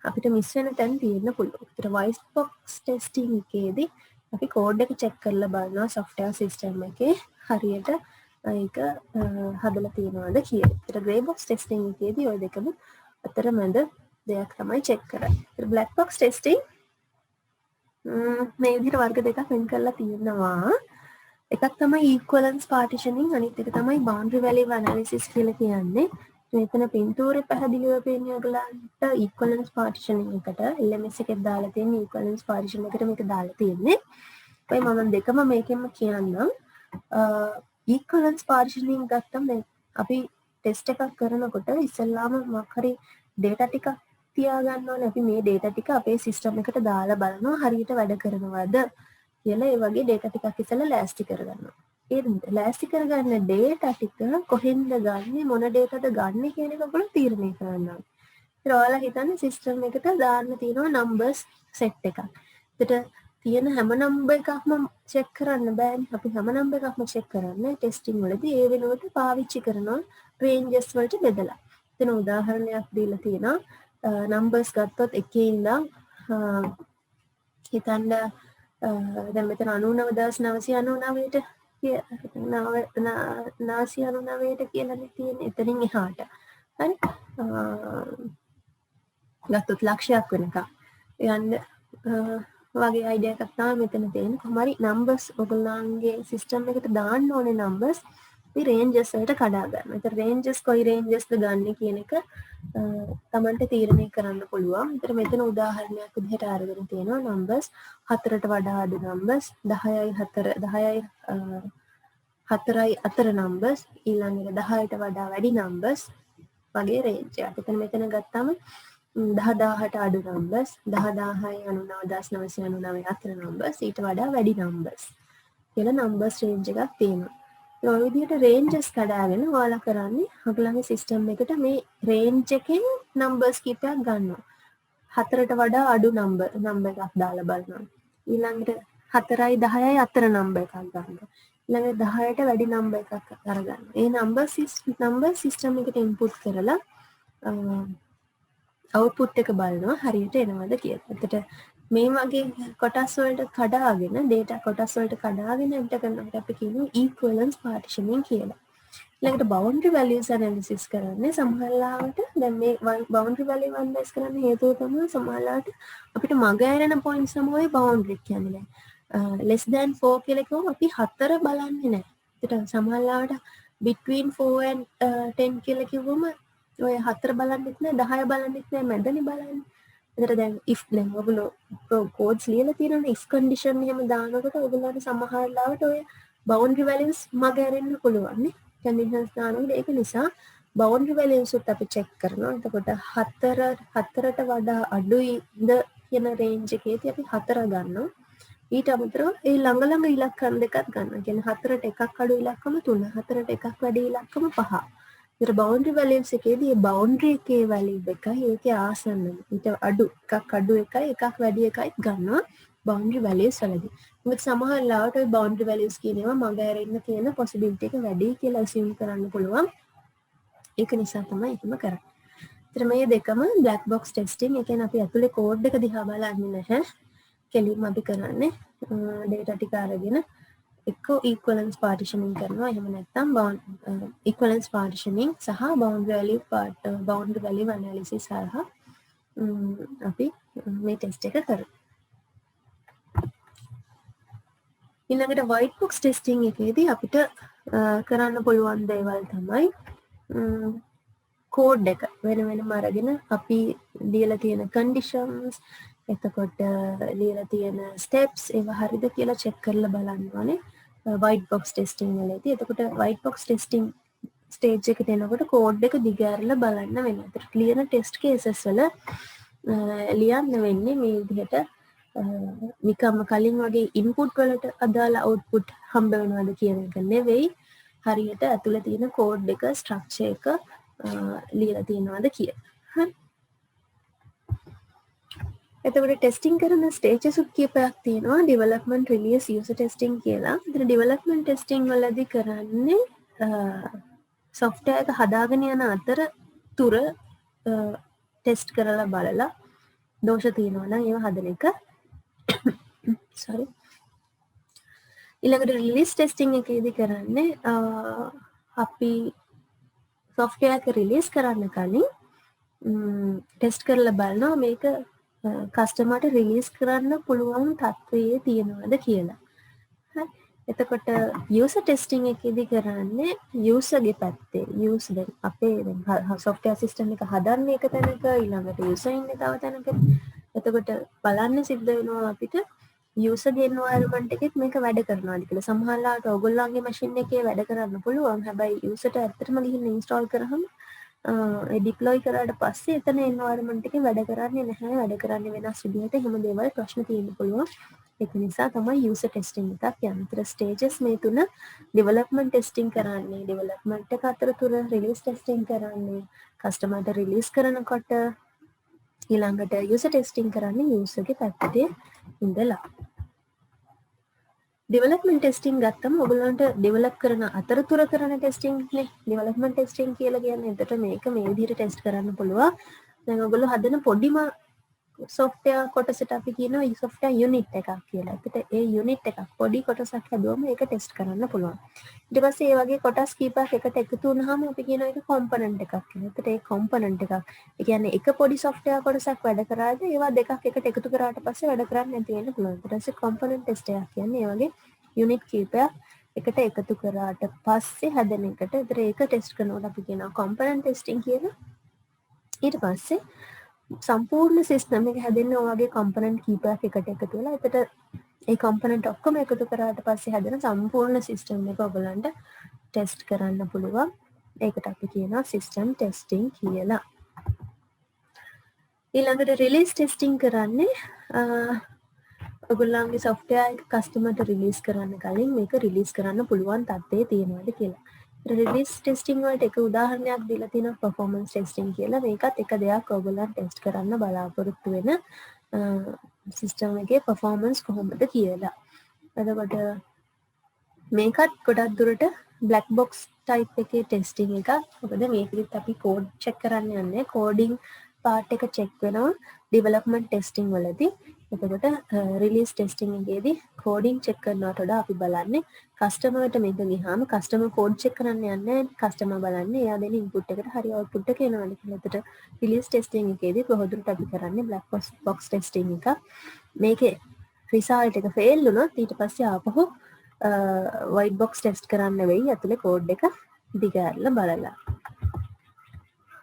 අපිට මිස් වෙන තැන් තියෙන්න පුළුවන්. ඒතර වයිට් බොක්ස් ටෙස්ටිං එකේදී අපි කෝඩ් එක චෙක් කරලා බලනවා සොෆ්ට්වෙයාර් සිස්ටම් එකේ හරියට ඒක හදලා තියෙනවද කියලා. ඒතර ග්‍රේ බොක්ස් ටෙස්ටිං එකේදී ওই දෙකම අතරමැද දෙයක් තමයි චෙක් කරන්නේ. ඒතර බ්ලැක් බොක්ස් ටෙස්ටිං මේ විදිහට වර්ග දෙකක් වෙන් කරලා තියෙනවා. එකක් තමයි equivalence partitioning අනිත් එක තමයි boundary value analysis කියලා කියන්නේ. මෙතන පින්තූරේ පැහැදිලිව පේන්නේ ඔයගලන්ට equivalence partitioning එකට LMS එකේ දාලා තියෙන equivalence partition එකට මේක දාලා තියෙන්නේ. ඔය මම දෙකම මේකෙන්ම කියන්නම්. equivalence partitioning ගත්තම අපි ටෙස්ට් එකක් කරනකොට ඉස්සෙල්ලාම මොකක් හරි data ටිකක් තියාගන්න ඕනේ. අපි මේ data ටික අපේ system එකට දාලා බලනවා හරියට වැඩ කරනවද කියලා. ඒ වගේ data ටිකක් ඉස්සෙල්ලා ලෑස්ති කරගන්නවා. ඒ ලෑස්ති කරගන්න data ටික කොහෙන්ද ගන්නෙ මොන dataද ගන්නෙ කියන එක ඔයගොල්ලෝ තීරණය කරන්න ඕනේ. ඒත් ඔයාලා හිතන්නේ system එකට දාන්න තියෙනවා numbers set එකක්. ඒකට තියෙන හැම නම්බර් එකක්ම චෙක් කරන්න බෑනේ. අපි හැම නම්බර් එකක්ම චෙක් කරන්නේ ටෙස්ටිං වලදී ඒ වෙනුවට පාවිච්චි කරනවා රේන්ජස් වලට බෙදලා. එතන උදාහරණයක් දීලා තියෙනවා. නම්බර්ස් ගත්තොත් එකේ ඉඳන් හිතන්න දැන් මෙතන 99999ට 999ට කියලානේ තියෙන්නේ. එතනින් එහාට. හරි. ගත්තොත් ලක්ෂයක් වෙනකම් යන්න වගේ අයිඩියා එකක් තමයි මෙතන තියෙන්නේ. කොහොම හරි නම්බර්ස් ඔයගොල්ලන්ගේ සිස්ටම් එකට දාන්න ඕනේ නම්බර්ස් මේ රේන්ජස් වලට කඩා ගන්න. ඒතර රේන්ජස් කොයි රේන්ජස්ද ගන්න කියන එක තමන්ට තීරණය කරන්න පුළුවන්. ඒතර මෙතන උදාහරණයක් විදිහට අරගෙන තියෙනවා නම්බර්ස් 4ට වඩා අඩු නම්බර්ස් 10යි 4යි නම්බර්ස් ඊළඟට 10ට වඩා වැඩි නම්බර්ස් වගේ රේන්ජ් එකක්. එතන මෙතන ගත්තාම 10000ට අඩු නම්බර්ස් 1009999 අතර නම්බර්ස් ඊට වඩා වැඩි නම්බර්ස් කියලා නම්බර්ස් රේන්ජ් එකක් තියෙනවා. ඒ විදිහට රේන්ජස් කඩාගෙන ඔයාලා කරන්නේ ඔයගලගේ සිස්ටම් එකට මේ රේන්ජ් එකෙන් නම්බර්ස් කීපයක් ගන්නවා. 4ට වඩා අඩු නම්බර් එකක් දාලා බලනවා. ඊළඟට 4යි 10යි අතර නම්බර් එකක් ගන්නවා. ඊළඟට 10ට වැඩි නම්බර් එකක් අරගන්නවා. ඒ නම්බර් සිස්ටම් එකට ඉන්පුට් කරලා අවුට්පුට් එක බලනවා හරියට එනවද කියලා. එතකොට මේ වගේ කොටස් වලට කඩාගෙන data කොටස් වලට කඩාගෙන අපිට කරනකොට අපි කියනවා equivalence partitioning කියලා. ඊළඟට boundary values analysis කරන්නේ සමහරවිට දැන් මේ boundary value analysis කරන්න හේතුව තමයි සමහරවිට අපිට මග ඇරෙන points තමයි boundary කියන්නේ. less than 4 කියලා කිව්වම අපි 4 බලන්නේ නැහැ. ඒකට සමහරවිට between 4 and 10 කියලා කිව්වම ඔය 4 බලන්නෙත් නෑ 10 බලන්නෙත් නෑ මැදනේ බලන්නේ. එතන දැන් if දැන් ඔයගොල්ලෝ codes ලියලා තියෙනවනේ if condition එහෙම දානකොට ඔයගොල්ලන්ට සමහර ලාවට ඔය boundary values මග ඇරෙන්න පුළුවන් නේ. conditions දානකොට ඒක නිසා boundary values උත් අපි check කරනවා. එතකොට 4ට වඩා අඩුයිද කියන range එකේදී අපි 4 ගන්නවා. ඊට අමතරව ඒ ළඟ ඉලක්කම් දෙකක් ගන්නවා. කියන්නේ 4ට එකක් අඩු ඉලක්කම 3, 4ට එකක් වැඩි ඉලක්කම 5. ඒතර boundary values එකේදී මේ boundary එකේ value එකයි ඒකේ ආසන්නම ඊට අඩු එකක් අඩු එකයි එකක් වැඩි එකයි ගන්නවා boundary values වලදී. මොකද සමහර ලාවට ওই boundary values කියන ඒවා මග ඇරෙන්න තියෙන possibility එක වැඩි කියලා assume කරන්න පුළුවන්. ඒක නිසා තමයි එහෙම කරන්නේ. ඒතර මේ දෙකම black box testing. ඒ කියන්නේ අපි ඇතුලේ code එක දිහා බලන්නේ නැහැ. කෙලින්ම අපි කරන්නේ data ටික අරගෙන එක්ක equivalence partitioning කරනවා එහෙම නැත්නම් equivalence partitioning සහ boundary value analysis හරහා අපි මේ ටෙස්ට් එක කරමු. ඊළඟට white box testing එකේදී අපිට කරන්න පුළුවන් දේවල් තමයි කෝඩ් එක වෙන වෙනම අරගෙන අපි ලියලා තියෙන conditions එතකොට ලියලා තියෙන steps ඒවා හරිද කියලා check කරලා බලන්න ඕනේ white box testing වලදී. එතකොට white box testing stage එකට එනකොට කෝඩ් එක දිගහැරලා බලන්න වෙනවා. ඒතර ලියන test cases වල ලියන්න වෙන්නේ මේ විදිහට නිකම්ම කලින් වගේ ඉන්පුට් වලට අදාළ අවුට්පුට් හම්බ වෙනවද කියන එක නෙවෙයි හරියට ඇතුළේ තියෙන කෝඩ් එක ස්ට්‍රක්චර් එක ලියලා තියෙනවද කියලා. හරි. එතකොට ටෙස්ටිං කරන ස්ටේජස් කීපයක් තියෙනවා ඩෙවලොප්මන්ට් රිලීස් යූසර් ටෙස්ටිං කියලා. ඉතින් ඩෙවලොප්මන්ට් ටෙස්ටිං වලදී කරන්නේ සොෆ්ට්වෙයාර් එක හදාගෙන යන අතරතුර ටෙස්ට් කරලා බලලා දෝෂ තියෙනවා නම් ඒව හදන එක. sorry. ඊළඟට රිලීස් ටෙස්ටිං එකේදී කරන්නේ අපි software එක රිලීස් කරන්න කලින් ටෙස්ට් කරලා බලනවා මේක කස්ටමර්ට රිලීස් කරන්න පුළුවන් තත්ත්වයේ තියෙනවද කියලා. හරි. එතකොට යූසර් ටෙස්ටිං එකේදී කරන්නේ යූසර්ගේ පැත්තේ යූසර් අපේ software system එක හදන්නේ එක තැනක ඊළඟට යූසර් ඉන්නේ තව තැනක. එතකොට බලන්න සිද්ධ වෙනවා අපිට යූසර්ගේ environment එකෙත් මේක වැඩ කරනවාද කියලා. සමහරවිට ඔයගොල්ලන්ගේ මැෂින් එකේ වැඩ කරන්න පුළුවන්. හැබැයි යූසර්ට ඇත්තටම ගිහින් ඉන්ස්ටෝල් කරාම ඩිප්ලොයි කරාට පස්සේ එතන environment එකේ වැඩ කරන්නේ නැහැ. වැඩ කරන්නේ වෙනස් විදිහට. එහෙම දේවල් ප්‍රශ්න තියෙන්න පුළුවන්. ඒක නිසා තමයි යූසර් ටෙස්ටිං එකක් යන්නේ. ඒතර ස්ටේජස් මේ තුන ඩෙවලොප්මන්ට් ටෙස්ටිං කරන්නේ, ඩෙවලොප්මන්ට් එක අතරතුර රිලීස් ටෙස්ටිං කරන්නේ, කස්ටමර්ට රිලීස් කරනකොට ඊළඟට යූසර් ටෙස්ටිං කරන්නේ යූසර්ගේ පැත්තේ ඉඳලා. ඩෙවලොප්මන්ට් ටෙස්ටිං ගත්තම ඔයගොල්ලන්ට ඩෙවලොප් කරන අතරතුර කරන ටෙස්ටිං නේ ඩෙවලොප්මන්ට් ටෙස්ටිං කියලා කියන්නේ. එතකොට මේක මේ විදිහට ටෙස්ට් කරන්න පුළුවන්. දැන් ඔයගොල්ලෝ හදන පොඩිම software කොටසට අපි කියනවා software unit එකක් කියලා. ඒකට ඒ unit එකක් පොඩි කොටසක් හදුවම ඒක ටෙස්ට් කරන්න පුළුවන්. ඊට පස්සේ ඒ වගේ කොටස් කීපයක් එකට එකතු වුනහම අපි කියනවා ඒක component එකක් කියලා. ඒකට ඒ component එකක්. ඒ කියන්නේ එක පොඩි software කොටසක් වැඩ කරාද ඒවා දෙකක් එකට එකතු කරාට පස්සේ වැඩ කරන්නේ නැති වෙන්න පුළුවන්. ඊට පස්සේ component test එකක් කියන්නේ ඒ වගේ unit කීපයක් එකට එකතු කරාට පස්සේ හැදෙන එකට. ඒතර ඒක ටෙස්ට් කරනකොට අපි කියනවා component testing කියලා. ඊට පස්සේ සම්පූර්ණ සිස්ටම් එක හැදෙන්න ඔය වගේ කම්පොනන්ට් කීපයක් එකට එකතු වෙලා එතට ඒ කම්පොනන්ට් ඔක්කොම එකතු කරාට පස්සේ හැදෙන සම්පූර්ණ සිස්ටම් එක ඔයගලන්ට ටෙස්ට් කරන්න පුළුවන්. ඒකට අපි කියනවා සිස්ටම් ටෙස්ටිං කියලා. ඊළඟට රිලීස් ටෙස්ටිං කරන්නේ ඔයගොල්ලන්ගේ software එක කස්ටමර්ට රිලීස් කරන්න කලින් මේක රිලීස් කරන්න පුළුවන් තත්ත්වයේ තියෙනවද කියලා. රිලීස් ටෙස්ටිං වලට එක උදාහරණයක් දීලා තියෙනවා performance testing කියලා. මේකත් එක දෙයක් ඔයගොල්ලන් ටෙස්ට් කරන්න බලාපොරොත්තු වෙන සිස්ටම් එකේ performance කොහොමද කියලා. එතකොට මේකත් ගොඩක් දුරට black box type එකේ ටෙස්ටිං එකක්. මොකද මේකෙත් අපි කෝඩ් චෙක් කරන්න යන්නේ. කෝඩින් part එක චෙක් වෙනවා development testing වලදී. එතකොට රිලීස් ටෙස්ටිං එකේදී කෝඩින් චෙක් කරනවට වඩා අපි බලන්නේ කස්ටමර්ට මේක ගියාම කස්ටමර් කෝඩ් චෙක් කරන්න යන්නේ කස්ටමර් බලන්නේ එයා දෙන ඉන්පුට් එකට හරි අවුට්පුට් එක එනවද කියලා. එතකොට රිලීස් ටෙස්ටිං එකේදී කොහොමද අපි කරන්නේ black box ටෙස්ටිං එක. මේකේ රිසල්ට් එක ෆේල් වුණොත් ඊට පස්සේ ආපහු white box ටෙස්ට් කරන්න වෙයි ඇතුලේ කෝඩ් එක දිගහැරලා බලලා.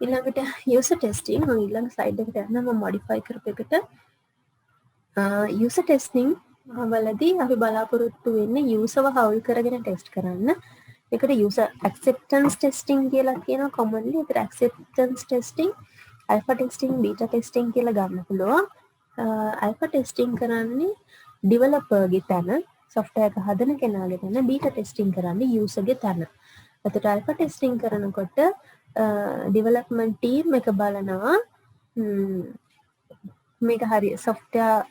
ඊළඟට user testing ඊළඟ slide එකට යනවා මම modify කරපු එකට user testing වලදී අපි බලාපොරොත්තු වෙන්නේ userව හවුල් කරගෙන ටෙස්ට් කරන්න. ඒකට user acceptance testing කියලා කියනවා commonly. ඒකට acceptance testing, alpha testing, beta testing කියලා ගන්න පුළුවන්. alpha testing කරන්නේ developer ගේ තැන, software එක හදන කෙනාගේ තැන, beta testing කරන්නේ user ගේ තැන. එතකොට alpha testing කරනකොට development team එක බලනවා මේක හරි software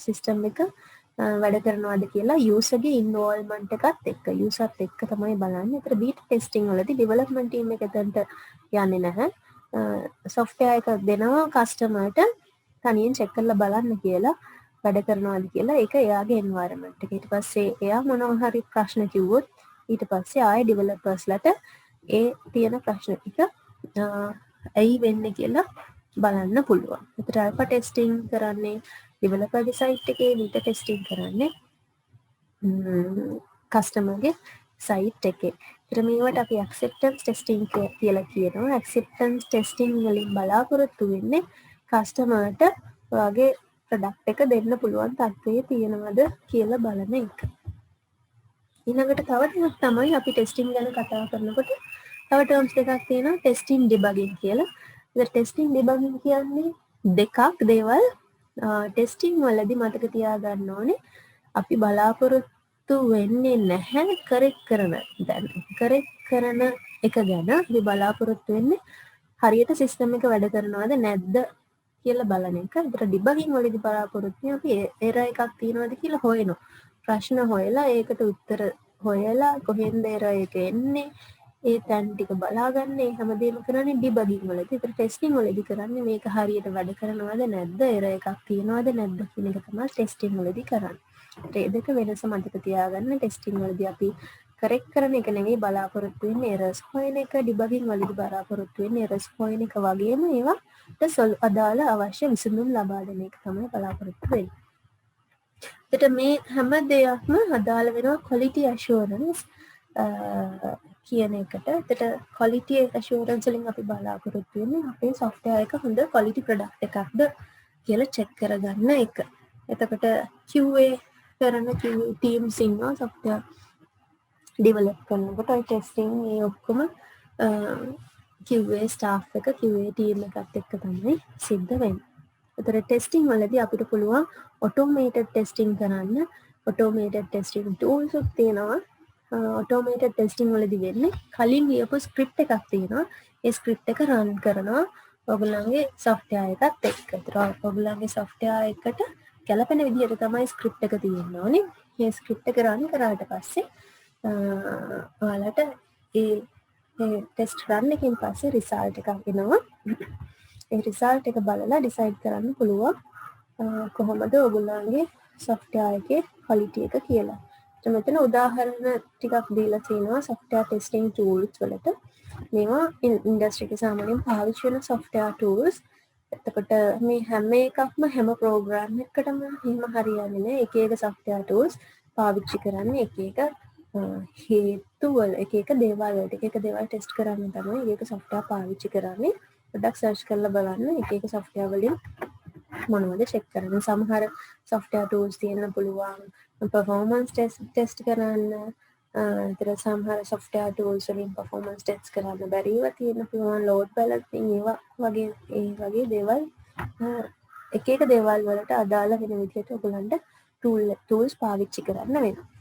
system එක වැඩ කරනවාද කියලා userගේ involvement එකත් එක්ක userත් එක්ක තමයි බලන්නේ. ඒතර beta testing වලදී development team එක එතනට යන්නේ නැහැ. software එක දෙනවා customerට තනියෙන් check කරලා බලන්න කියලා වැඩ කරනවාද කියලා. ඒක එයාගේ environment එක. ඊට පස්සේ එයා මොනවා හරි ප්‍රශ්න කිව්වොත් ඊට පස්සේ ආයේ developersලට ඒ තියෙන ප්‍රශ්න ටික ඇයි වෙන්නේ කියලා බලන්න පුළුවන්. ඒතර alpha testing කරන්නේ developer ගේ site එකේ, beta testing කරන්නේ කස්ටමර්ගේ සයිට් එකේ. ඒතර මේවට අපි ඇක්සෙප්ටන්ස් ටෙස්ටිං කියලා කියනවා. ඇක්සෙප්ටන්ස් ටෙස්ටිං වලින් බලාපොරොත්තු වෙන්නේ කස්ටමර්ට ඔයාගේ ප්‍රොඩක්ට් එක දෙන්න පුළුවන් තත්ත්වයේ තියෙනවද කියලා බලන එක. ඊළඟට තව ටිකක් තමයි අපි ටෙස්ටිං ගැන කතා කරනකොට තව ටර්ම්ස් දෙකක් තියෙනවා ටෙස්ටිං ඩිබගින් කියලා. ඉතින් ටෙස්ටිං ඩිබගින් කියන්නේ දෙකක් දේවල් ටෙස්ටිං වලදී මතක තියාගන්න ඕනේ අපි බලාපොරොත්තු වෙන්නේ නැහැ කරෙක්ට් කරන දැන් කරෙක්ට් කරන එක ගැන අපි බලාපොරොත්තු වෙන්නේ හරියට සිස්ටම් එක වැඩ කරනවද නැද්ද කියලා බලන එක. ඒතර ඩිබගින් වලදී බලාපොරොත්තු වෙන්නේ අපි එරර් එකක් තියෙනවද කියලා හොයනවා. ප්‍රශ්න හොයලා ඒකට උත්තර හොයලා කොහෙන්ද එරර් එක එන්නේ ඒ තැන් ටික බලාගන්න ඒ හැමදේම කරන්නේ ඩිබගින් වලදී. ඒතර ටෙස්ටිං වලදී කරන්නේ මේක හරියට වැඩ කරනවද නැද්ද එරර් එකක් තියෙනවද නැද්ද කියන එක තමයි ටෙස්ටිං වලදී කරන්නේ. ඒ දෙක වෙනස මතක තියාගන්න. ටෙස්ටිං වලදී අපි කරෙක්ට් කරන එක නෙවෙයි බලාපොරොත්තු වෙන්නේ එරර්ස් හොයන එක. ඩිබගින් වලදී බලාපොරොත්තු වෙන්නේ එරර්ස් හොයන එක වගේම ඒවට අදාළ අවශ්‍ය විසඳුම් ලබා දෙන එක තමයි බලාපොරොත්තු වෙන්නේ. එතකොට මේ හැම දෙයක්ම අදාළ වෙනවා quality assurance කියන එකට. එතකොට quality assurance වලින් අපි බලාපොරොත්තු වෙන්නේ අපේ software එක හොඳ quality product එකක්ද කියලා check කරගන්න එක. එතකොට QA කරන QA teams ඉන්නවා software develop කරනකොට ඔය testing මේ ඔක්කොම QA staff එක QA team එකත් එක්ක තමයි සිද්ධ වෙන්නේ. ඒතර ටෙස්ටිං වලදී අපිට පුළුවන් ඔටෝමේටඩ් ටෙස්ටිං කරන්න. ඔටෝමේටඩ් ටෙස්ටිං ටූල්ස් උත් තියෙනවා. ඔටෝමේටඩ් ටෙස්ටිං වලදී වෙන්නේ කලින් ලියපු ස්ක්‍රිප්ට් එකක් තියෙනවා. ඒ ස්ක්‍රිප්ට් එක රන් කරනවා ඔයගොල්ලන්ගේ software එකත් එක්ක. ඒතර ඔයගොල්ලන්ගේ software එකට ගැලපෙන විදිහට තමයි ස්ක්‍රිප්ට් එක තියෙන්න ඕනේ. මේ ස්ක්‍රිප්ට් එක රන් කරාට පස්සේ ඔයාලට ඒ ටෙස්ට් රන් එකකින් පස්සේ රිසල්ට් එකක් එනවා. ඒ රිසල්ට් එක බලලා ඩිසයිඩ් කරන්න පුළුවන් කොහොමද ඔයගොල්ලන්ගේ software එකේ quality එක කියලා. මෙතන උදාහරණ ටිකක් දීලා තියෙනවා software testing tools වලට. මේවා ඉන්ඩස්ට්‍රි එකේ සාමාන්‍යයෙන් පාවිච්චි වෙන software tools. එතකොට මේ හැම එකක්ම හැම ප්‍රෝග්‍රෑම් එකකටම එහෙම හරියන්නේ නැහැ. එක එක software tools පාවිච්චි කරන්නේ එක එක හේතු වල එක එක දේවල් වලට එක එක දේවල් ටෙස්ට් කරන්න තමයි එක එක software පාවිච්චි කරන්නේ. පොඩ්ඩක් සර්ච් කරලා බලන්න එක එක software වලින් මොනවද check කරන්නේ. සමහර software tools තියෙන්න පුළුවන් performance test කරන්න. ඒතර සමහර software tools වලින් performance test කරන්න බැරිව තියෙන්න පුළුවන්. load balancing ඒවා වගේ දේවල් එක එක දේවල් වලට අදාළ වෙන විදිහට ඔයගලන්ට tools පාවිච්චි කරන්න වෙනවා.